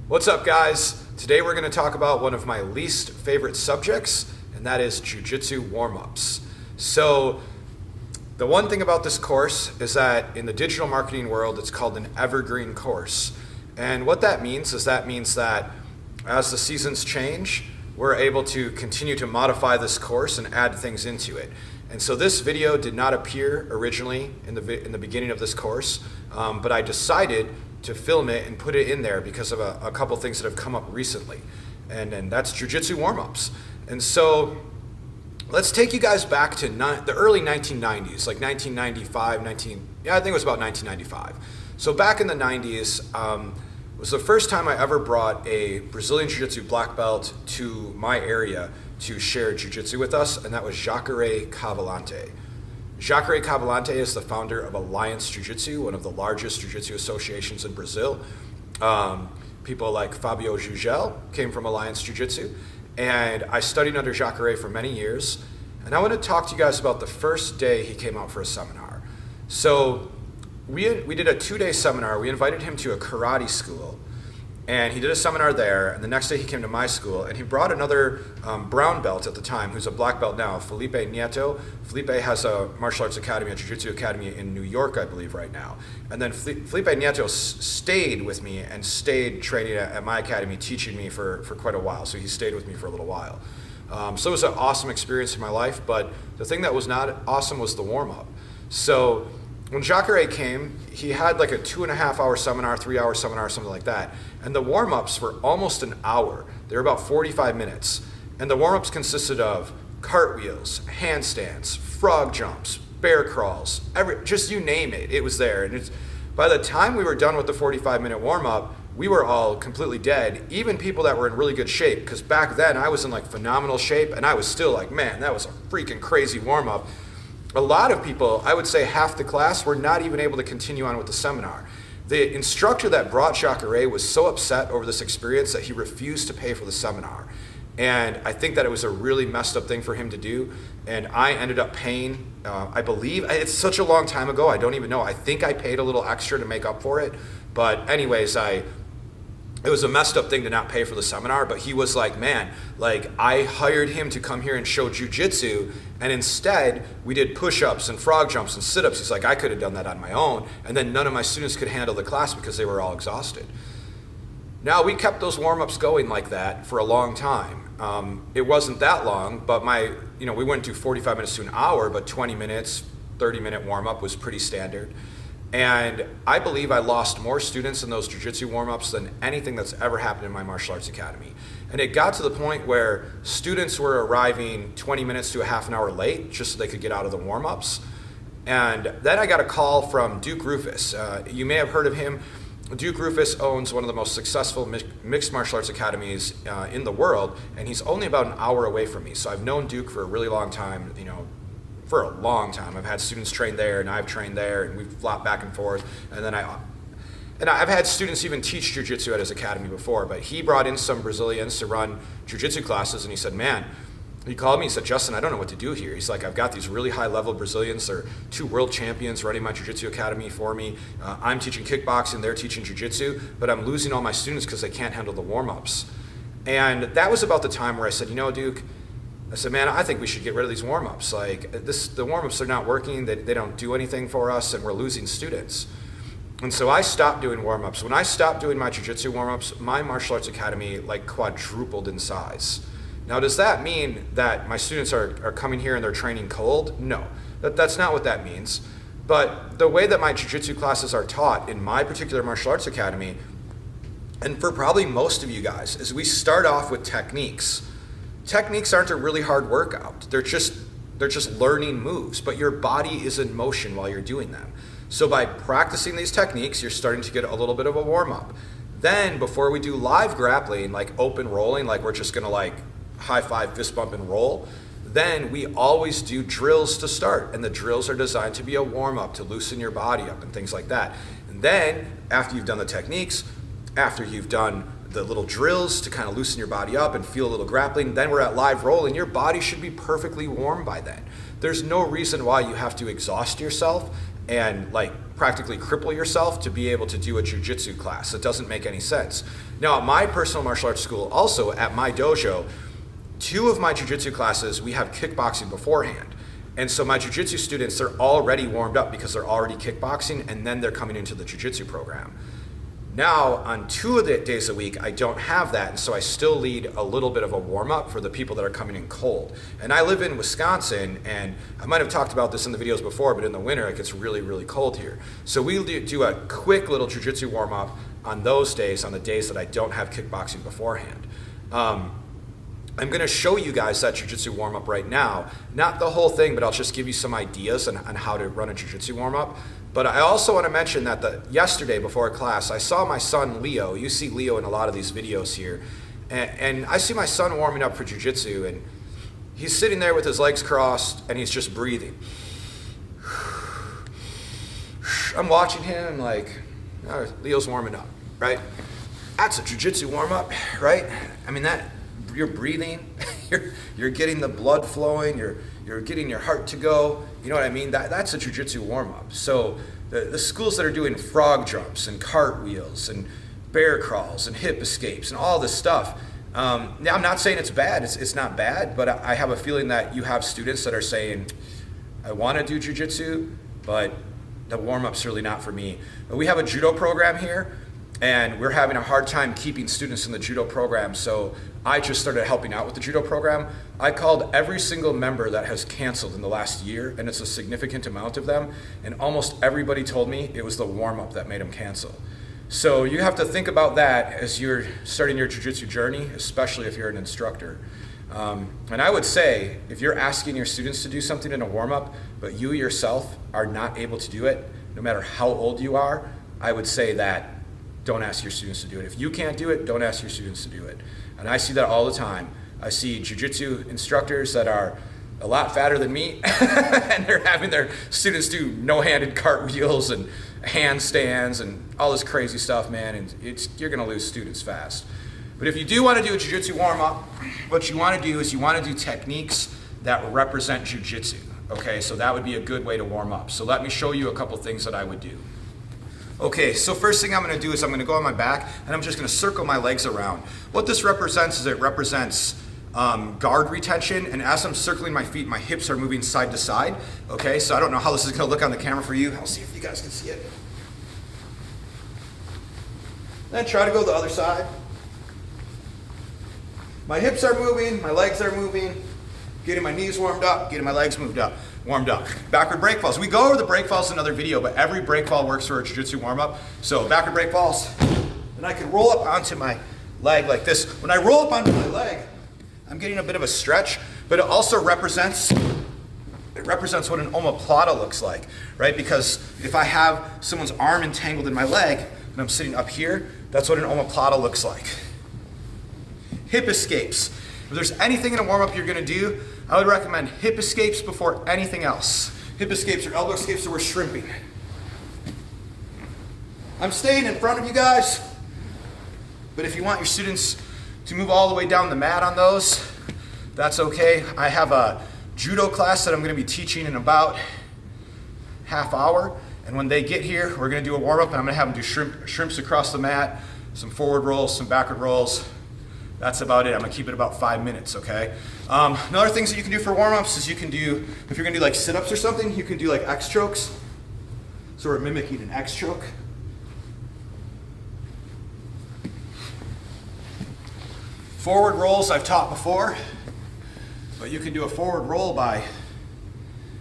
What's up, guys? Today we're going to talk about one of my least favorite subjects, and that is jiu-jitsu warm-ups. So the one thing about this course is that in the digital marketing world, it's called an evergreen course. And what that means is that as the seasons change, we're able to continue to modify this course and add things into it. And so this video did not appear originally in the beginning of this course, but I decided to film it and put it in there because of a couple things that have come up recently. And that's jiu-jitsu warm-ups. And so let's take you guys back to the early 1990s, like 1995, I think it was about 1995. So back in the 90s, was the first time I ever brought a Brazilian Jiu-Jitsu black belt to my area to share Jiu-Jitsu with us, and that was Jacare Cavalante. Jacare Cavalante is the founder of Alliance Jiu-Jitsu, one of the largest Jiu-Jitsu associations in Brazil. People like Fabio Jugel came from Alliance Jiu-Jitsu, and I studied under Jacare for many years. And I want to talk to you guys about the first day he came out for a seminar. So we did a 2-day seminar. We invited him to a karate school, and he did a seminar there, and the next day he came to my school, and he brought another brown belt at the time, who's a black belt now, Felipe Nieto. Felipe has a martial arts academy, a jiu-jitsu academy in New York, I believe, right now. And then Felipe Nieto stayed with me and stayed training at my academy, teaching me for quite a while, so he stayed with me for a little while. So it was an awesome experience in my life, but the thing that was not awesome was the warm-up. So when Jacare came, he had like a 2.5-hour seminar, 3-hour seminar, something like that. And the warm-ups were almost an hour. They were about 45 minutes. And the warm-ups consisted of cartwheels, handstands, frog jumps, bear crawls, just you name it, it was there. And by the time we were done with the 45-minute warm-up, we were all completely dead, even people that were in really good shape, because back then I was in like phenomenal shape, and I was still like, man, that was a freaking crazy warm-up. A lot of people, I would say half the class, were not even able to continue on with the seminar. The instructor that brought Jacare was so upset over this experience that he refused to pay for the seminar. And I think that it was a really messed up thing for him to do. And I ended up paying, I believe, it's such a long time ago, I don't even know. I think I paid a little extra to make up for it. But anyways, it was a messed up thing to not pay for the seminar, but he was like, man, like I hired him to come here and show jiu-jitsu, and instead we did push-ups and frog jumps and sit-ups. He's like, I could have done that on my own, and then none of my students could handle the class because they were all exhausted. Now, we kept those warm-ups going like that for a long time. It wasn't that long, but we wouldn't do 45 minutes to an hour, but 20 minutes, 30-minute warm-up was pretty standard. And I believe I lost more students in those jiu-jitsu warm-ups than anything that's ever happened in my martial arts academy. And it got to the point where students were arriving 20 minutes to a half an hour late just so they could get out of the warm-ups. And then I got a call from Duke Rufus. You may have heard of him. Duke Rufus owns one of the most successful mixed martial arts academies in the world, and he's only about an hour away from me. So I've known Duke for a really long time, for a long time. I've had students train there, and I've trained there, and we've flopped back and forth. And then I've had students even teach jiu-jitsu at his academy before, but he brought in some Brazilians to run jiu-jitsu classes, and he said, man, he called me and said, Justin, I don't know what to do here. He's like, I've got these really high-level Brazilians. They're 2 world champions running my jiu-jitsu academy for me. I'm teaching kickboxing, they're teaching jiu-jitsu, but I'm losing all my students because they can't handle the warm-ups. And that was about the time where I said, Duke, I said, man, I think we should get rid of these warm-ups. Like, the warm-ups are not working, they don't do anything for us, and we're losing students. And so I stopped doing warm-ups. When I stopped doing my jiu-jitsu warm-ups, my martial arts academy quadrupled in size. Now, does that mean that my students are coming here and they're training cold? No, that's not what that means. But the way that my jiu-jitsu classes are taught in my particular martial arts academy, and for probably most of you guys, is we start off with techniques. Techniques aren't a really hard workout. They're just learning moves, but your body is in motion while you're doing them. So by practicing these techniques, you're starting to get a little bit of a warm-up. Then before we do live grappling, like open rolling, like we're just gonna high five, fist bump, and roll, then we always do drills to start. And the drills are designed to be a warm-up, to loosen your body up and things like that. And then after you've done the techniques, after you've done the little drills to kind of loosen your body up and feel a little grappling, then we're at live rolling. Your body should be perfectly warm by then. There's no reason why you have to exhaust yourself and like practically cripple yourself to be able to do a jiu-jitsu class. It doesn't make any sense. Now, at my personal martial arts school, also at my dojo, 2 of my jiu-jitsu classes, we have kickboxing beforehand. And so my jiu-jitsu students, they're already warmed up because they're already kickboxing, and then they're coming into the jiu-jitsu program. Now, on 2 of the days a week, I don't have that, and so I still lead a little bit of a warm-up for the people that are coming in cold. And I live in Wisconsin, and I might have talked about this in the videos before, but in the winter, it gets really, really cold here. So we do a quick little jiu-jitsu warm-up on those days, on the days that I don't have kickboxing beforehand. I'm going to show you guys that jiu-jitsu warm-up right now. Not the whole thing, but I'll just give you some ideas on how to run a jiu-jitsu warm-up. But I also want to mention that yesterday before class, I saw my son Leo. You see Leo in a lot of these videos here. And I see my son warming up for jiu-jitsu, and he's sitting there with his legs crossed, and he's just breathing. I'm watching him like, oh, Leo's warming up, right? That's a jiu-jitsu warm-up, right? I mean, that you're breathing, you're getting the blood flowing, you're getting your heart to go. You know what I mean? That's a jiu-jitsu warm-up. So the schools that are doing frog jumps and cartwheels and bear crawls and hip escapes and all this stuff. Now, I'm not saying it's bad. It's not bad, but I have a feeling that you have students that are saying, I want to do jiu-jitsu, but the warm-up's really not for me. But we have a judo program here, and we're having a hard time keeping students in the judo program, so I just started helping out with the judo program. I called every single member that has canceled in the last year, and it's a significant amount of them, and almost everybody told me it was the warm-up that made them cancel. So you have to think about that as you're starting your jiu-jitsu journey, especially if you're an instructor. And I would say, if you're asking your students to do something in a warm-up, but you yourself are not able to do it, no matter how old you are, I would say that don't ask your students to do it. If you can't do it, don't ask your students to do it. And I see that all the time. I see jiu-jitsu instructors that are a lot fatter than me, and they're having their students do no-handed cartwheels and handstands and all this crazy stuff, man, and you're gonna lose students fast. But if you do want to do a jiu-jitsu warm-up, what you want to do is you want to do techniques that represent jiu-jitsu, okay? So that would be a good way to warm up. So let me show you a couple things that I would do. Okay, so first thing I'm going to do is I'm going to go on my back, and I'm just going to circle my legs around. What this represents is it represents guard retention, and as I'm circling my feet, my hips are moving side to side, okay? So I don't know how this is going to look on the camera for you. I'll see if you guys can see it. Then try to go the other side. My hips are moving, my legs are moving, getting my knees warmed up, getting my legs warmed up. Backward break falls. We go over the break falls in another video, but every break fall works for a jiu-jitsu warm-up. So backward break falls, and I can roll up onto my leg like this. When I roll up onto my leg, I'm getting a bit of a stretch, but it also represents what an omoplata looks like, right? Because if I have someone's arm entangled in my leg, and I'm sitting up here, that's what an omoplata looks like. Hip escapes. If there's anything in a warm-up you're going to do, I would recommend hip escapes before anything else. Hip escapes or elbow escapes, so we're shrimping. I'm staying in front of you guys, but if you want your students to move all the way down the mat on those, that's okay. I have a judo class that I'm going to be teaching in about half hour, and when they get here, we're going to do a warm-up, and I'm going to have them do shrimps across the mat, some forward rolls, some backward rolls. That's about it. I'm going to keep it about 5 minutes, okay? Another things that you can do for warm-ups is you can do, if you're going to do like sit-ups or something, you can do like X chokes. So we're mimicking an X choke. Forward rolls I've taught before, but you can do a forward roll by,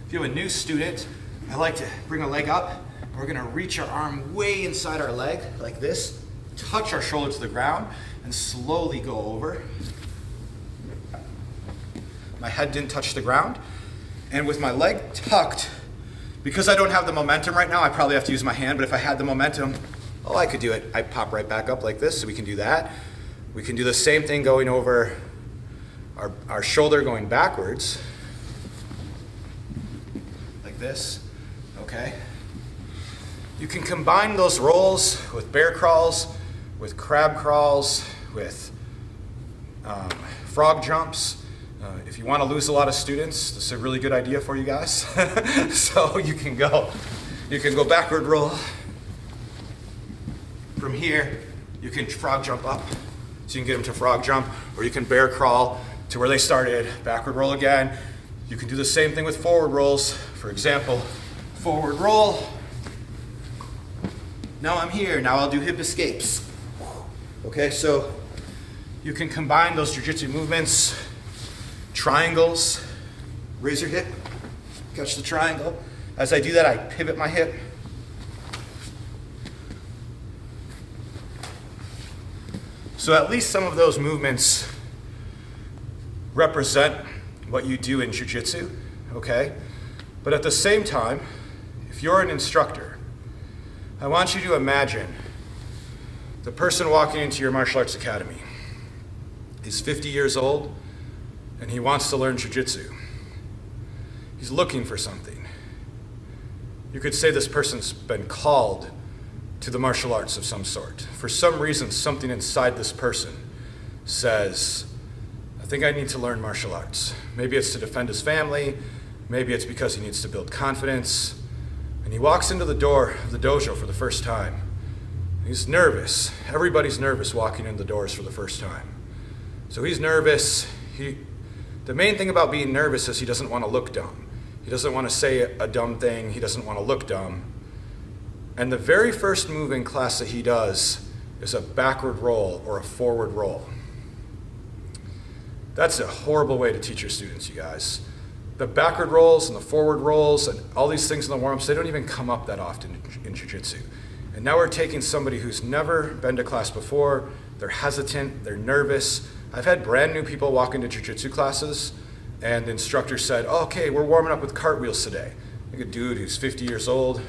if you have a new student, I like to bring a leg up. We're going to reach our arm way inside our leg like this, touch our shoulder to the ground, and slowly go over. My head didn't touch the ground. And with my leg tucked, because I don't have the momentum right now, I probably have to use my hand, but if I had the momentum, oh, I could do it. I pop right back up like this, so we can do that. We can do the same thing going over our shoulder going backwards, like this, okay? You can combine those rolls with bear crawls, with crab crawls, with frog jumps. If you want to lose a lot of students, this is a really good idea for you guys. So you can go You can go backward roll. From here, you can frog jump up, so you can get them to frog jump, or you can bear crawl to where they started, backward roll again. You can do the same thing with forward rolls. For example, forward roll. Now I'm here, now I'll do hip escapes. Okay, so you can combine those jiu-jitsu movements, triangles, raise your hip, catch the triangle. As I do that, I pivot my hip. So at least some of those movements represent what you do in jiu-jitsu, okay? But at the same time, if you're an instructor, I want you to imagine the person walking into your martial arts academy. He's 50 years old and he wants to learn jiu-jitsu. He's looking for something. You could say this person's been called to the martial arts of some sort. For some reason, something inside this person says, I think I need to learn martial arts. Maybe it's to defend his family, maybe it's because he needs to build confidence. And he walks into the door of the dojo for the first time. He's nervous. Everybody's nervous walking in the doors for the first time. So he's nervous. The main thing about being nervous is he doesn't want to look dumb. He doesn't want to say a dumb thing. He doesn't want to look dumb. And the very first move in class that he does is a backward roll or a forward roll. That's a horrible way to teach your students, you guys. The backward rolls and the forward rolls and all these things in the warm-ups, they don't even come up that often in jiu-jitsu. And now we're taking somebody who's never been to class before, they're hesitant, they're nervous. I've had brand new people walk into jiu-jitsu classes and the instructor said, oh, okay, we're warming up with cartwheels today. Like a dude who's 50 years old,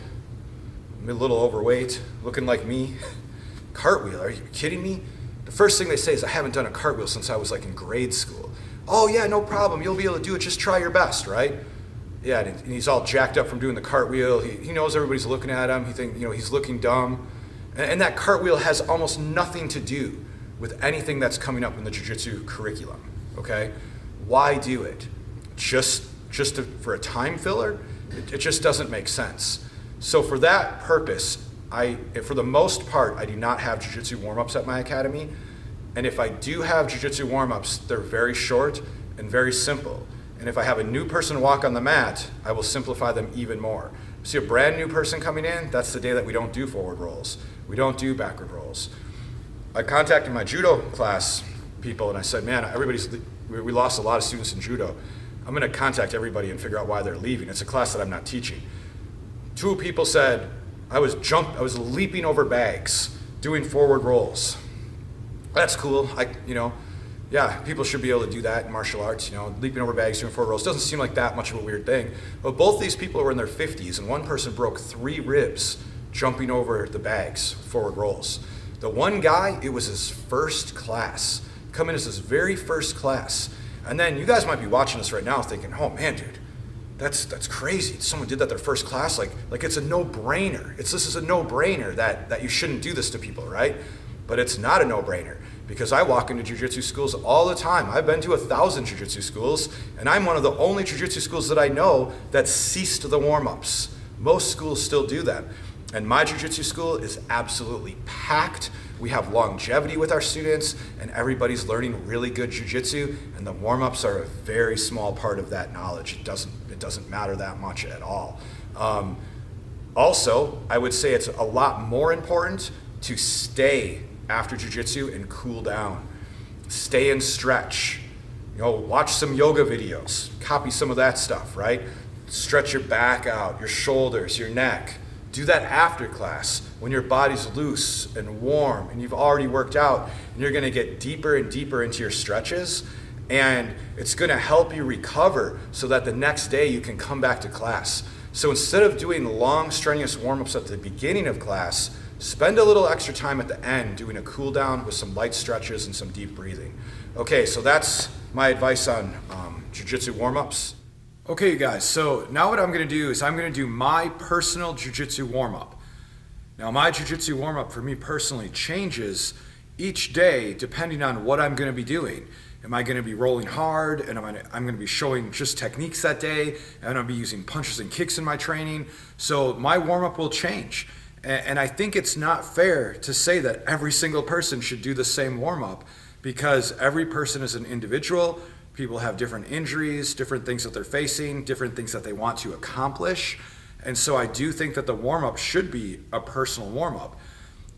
a little overweight, looking like me. Cartwheel, are you kidding me? The first thing they say is, I haven't done a cartwheel since I was like in grade school. Oh yeah, no problem, you'll be able to do it, just try your best, right? Yeah, and he's all jacked up from doing the cartwheel. He knows everybody's looking at him. He thinks, he's looking dumb. And that cartwheel has almost nothing to do with anything that's coming up in the jiu-jitsu curriculum, okay? Why do it? For a time filler? It just doesn't make sense. So for that purpose, for the most part, I do not have jiu-jitsu warm-ups at my academy. And if I do have jiu-jitsu warm-ups, they're very short and very simple. And if I have a new person walk on the mat, I will simplify them even more. See a brand new person coming in, that's the day that we don't do forward rolls. We don't do backward rolls. I contacted my judo class people and I said, man, we lost a lot of students in judo. I'm gonna contact everybody and figure out why they're leaving. It's a class that I'm not teaching. 2 people said, I was leaping over bags, doing forward rolls. That's cool. People should be able to do that in martial arts, leaping over bags, doing forward rolls. Doesn't seem like that much of a weird thing. But both these people were in their 50s, and one person broke 3 ribs jumping over the bags, forward rolls. The one guy, it was his first class. Come in as his very first class. And then you guys might be watching this right now thinking, oh man, dude, that's crazy. Someone did that their first class, like it's a no-brainer. This is a no-brainer that you shouldn't do this to people, right? But it's not a no-brainer because I walk into jiu-jitsu schools all the time. I've been to 1,000 jiu-jitsu schools, and I'm one of the only jiu-jitsu schools that I know that ceased the warm-ups. Most schools still do them. And my jiu-jitsu school is absolutely packed. We have longevity with our students, and everybody's learning really good jiu-jitsu, and the warm-ups are a very small part of that knowledge. It doesn't matter that much at all. Also, I would say it's a lot more important to stay after jiu-jitsu and cool down. Stay and stretch. Watch some yoga videos. Copy some of that stuff, right? Stretch your back out, your shoulders, your neck. Do that after class when your body's loose and warm and you've already worked out, and you're gonna get deeper and deeper into your stretches, and it's gonna help you recover so that the next day you can come back to class. So instead of doing long, strenuous warm-ups at the beginning of class, spend a little extra time at the end doing a cool down with some light stretches and some deep breathing. Okay, so that's my advice on jiu-jitsu warm-ups. Okay, you guys, so now what I'm gonna do is I'm gonna do my personal jiu-jitsu warm-up. Now my jiu-jitsu warm-up for me personally changes each day depending on what I'm gonna be doing. Am I going to be rolling hard, and I'm going to be showing just techniques that day, and I'm going to be using punches and kicks in my training? So my warm-up will change. And I think it's not fair to say that every single person should do the same warm-up, because every person is an individual. People have different injuries, different things that they're facing, different things that they want to accomplish. And so I do think that the warm-up should be a personal warm-up.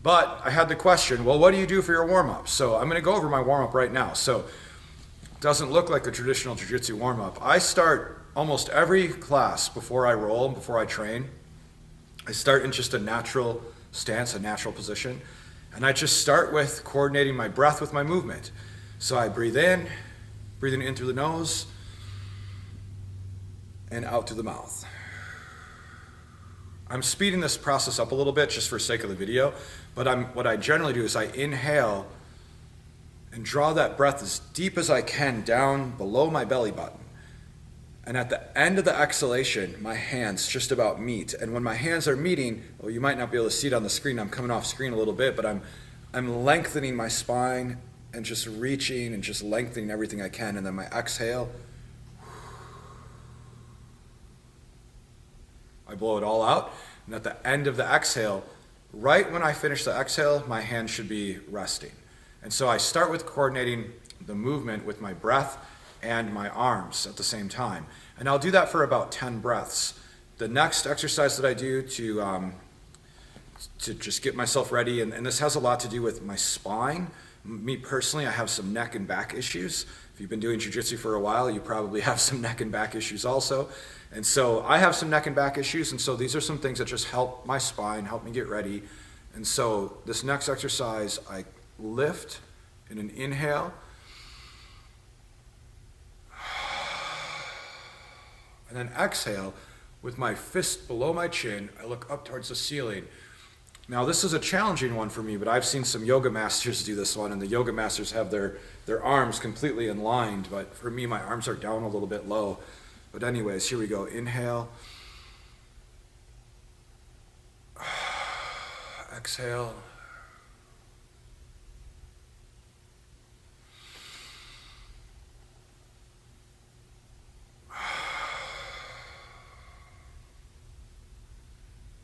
But I had the question, well, what do you do for your warm-up? So I'm going to go over my warm-up right now. So it doesn't look like a traditional jiu-jitsu warm-up. I start almost every class before I roll, before I train. I start in just a natural stance, a natural position. And I just start with coordinating my breath with my movement. So I breathing in through the nose, and out through the mouth. I'm speeding this process up a little bit just for sake of the video, but what I generally do is I inhale and draw that breath as deep as I can down below my belly button. And at the end of the exhalation, my hands just about meet. And when my hands are meeting, well, you might not be able to see it on the screen. I'm coming off screen a little bit, but I'm lengthening my spine and just reaching and just lengthening everything I can. And then my exhale, I blow it all out. And at the end of the exhale, right when I finish the exhale, my hand should be resting. And so I start with coordinating the movement with my breath and my arms at the same time. And I'll do that for about 10 breaths. The next exercise that I do to just get myself ready, and this has a lot to do with my spine. Me personally, I have some neck and back issues. If you've been doing jiu-jitsu for a while, you probably have some neck and back issues also. And so I have some neck and back issues, and so these are some things that just help my spine, help me get ready. And so this next exercise, I lift in an inhale, and then exhale with my fist below my chin. I look up towards the ceiling. Now this is a challenging one for me, but I've seen some yoga masters do this one, and the yoga masters have their arms completely aligned, but for me my arms are down a little bit low. But anyways, here we go. Inhale. Exhale.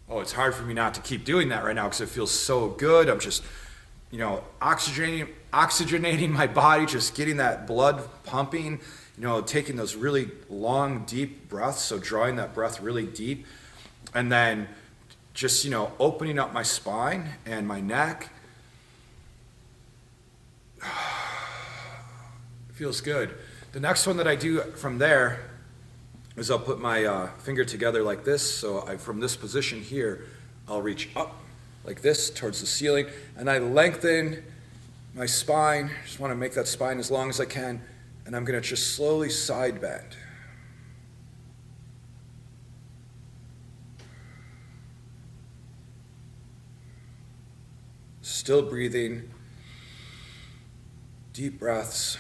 Oh, it's hard for me not to keep doing that right now because it feels so good. I'm just, oxygenating my body, just getting that blood pumping, taking those really long, deep breaths. So drawing that breath really deep, and then just, opening up my spine and my neck. It feels good. The next one that I do from there is I'll put my finger together like this. So from this position here, I'll reach up like this towards the ceiling, and I lengthen my spine. Just want to make that spine as long as I can, and I'm going to just slowly side bend. Still breathing, deep breaths.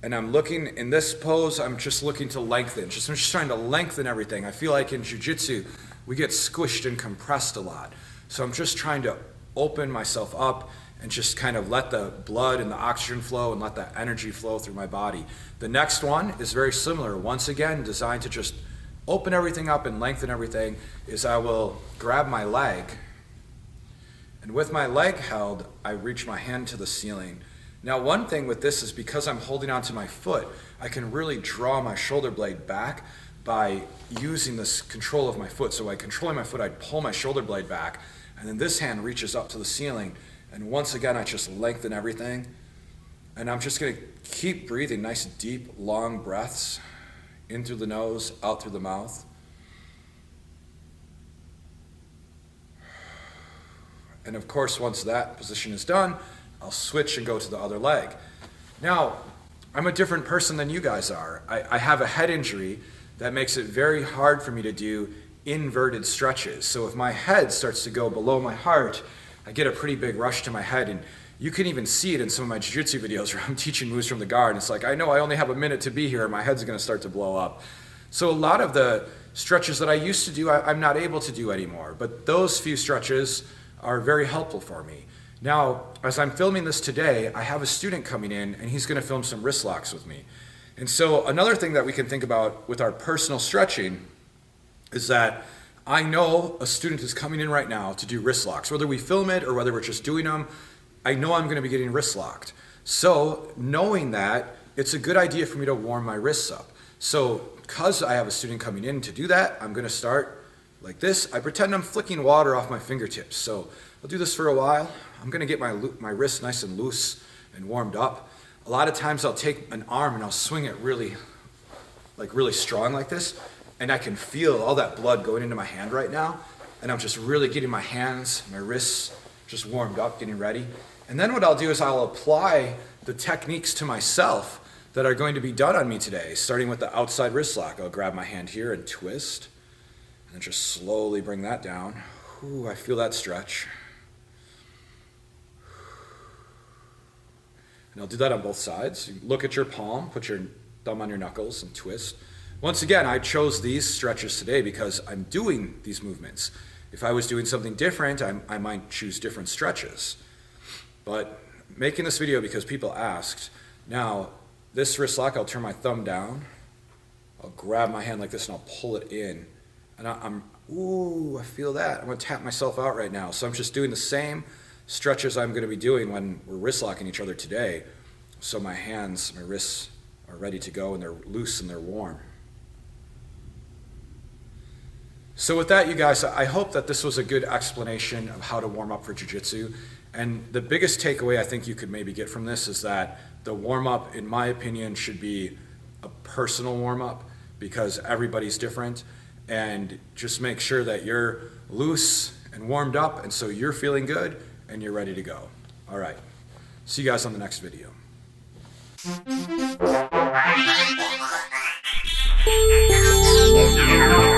And I'm looking, in this pose, I'm just looking to lengthen. I'm just trying to lengthen everything. I feel like in jiu-jitsu, we get squished and compressed a lot. So I'm just trying to open myself up and just kind of let the blood and the oxygen flow and let that energy flow through my body. The next one is very similar. Once again, designed to just open everything up and lengthen everything, is I will grab my leg. And with my leg held, I reach my hand to the ceiling. Now, one thing with this is because I'm holding onto my foot, I can really draw my shoulder blade back by using this control of my foot. So by controlling my foot, I'd pull my shoulder blade back, and then this hand reaches up to the ceiling. And once again, I just lengthen everything. And I'm just gonna keep breathing nice, deep, long breaths in through the nose, out through the mouth. And of course, once that position is done, I'll switch and go to the other leg. Now, I'm a different person than you guys are. I have a head injury that makes it very hard for me to do inverted stretches. So if my head starts to go below my heart, I get a pretty big rush to my head. And you can even see it in some of my jiu-jitsu videos where I'm teaching moves from the guard. And it's like, I know I only have a minute to be here and my head's gonna start to blow up. So a lot of the stretches that I used to do, I'm not able to do anymore. But those few stretches are very helpful for me. Now, as I'm filming this today, I have a student coming in and he's gonna film some wrist locks with me. And so another thing that we can think about with our personal stretching is that I know a student is coming in right now to do wrist locks. Whether we film it or whether we're just doing them, I know I'm gonna be getting wrist locked. So knowing that, it's a good idea for me to warm my wrists up. So because I have a student coming in to do that, I'm gonna start like this. I pretend I'm flicking water off my fingertips. So I'll do this for a while. I'm gonna get my wrist nice and loose and warmed up. A lot of times I'll take an arm and I'll swing it really strong like this, and I can feel all that blood going into my hand right now, and I'm just really getting my hands, my wrists just warmed up, getting ready. And then what I'll do is I'll apply the techniques to myself that are going to be done on me today, starting with the outside wrist lock. I'll grab my hand here and twist, and just slowly bring that down. Ooh, I feel that stretch. And I'll do that on both sides. You look at your palm, put your thumb on your knuckles and twist. Once again, I chose these stretches today because I'm doing these movements. If I was doing something different, I might choose different stretches. But making this video because people asked. Now, this wrist lock, I'll turn my thumb down. I'll grab my hand like this and I'll pull it in. And ooh, I feel that. I'm gonna tap myself out right now. So I'm just doing the same stretches I'm gonna be doing when we're wrist locking each other today. So my hands, my wrists are ready to go and they're loose and they're warm. So with that, you guys, I hope that this was a good explanation of how to warm up for jiu-jitsu. And the biggest takeaway I think you could maybe get from this is that the warm-up, in my opinion, should be a personal warm-up because everybody's different. And just make sure that you're loose and warmed up, and so you're feeling good and you're ready to go. All right. See you guys on the next video. Yeah.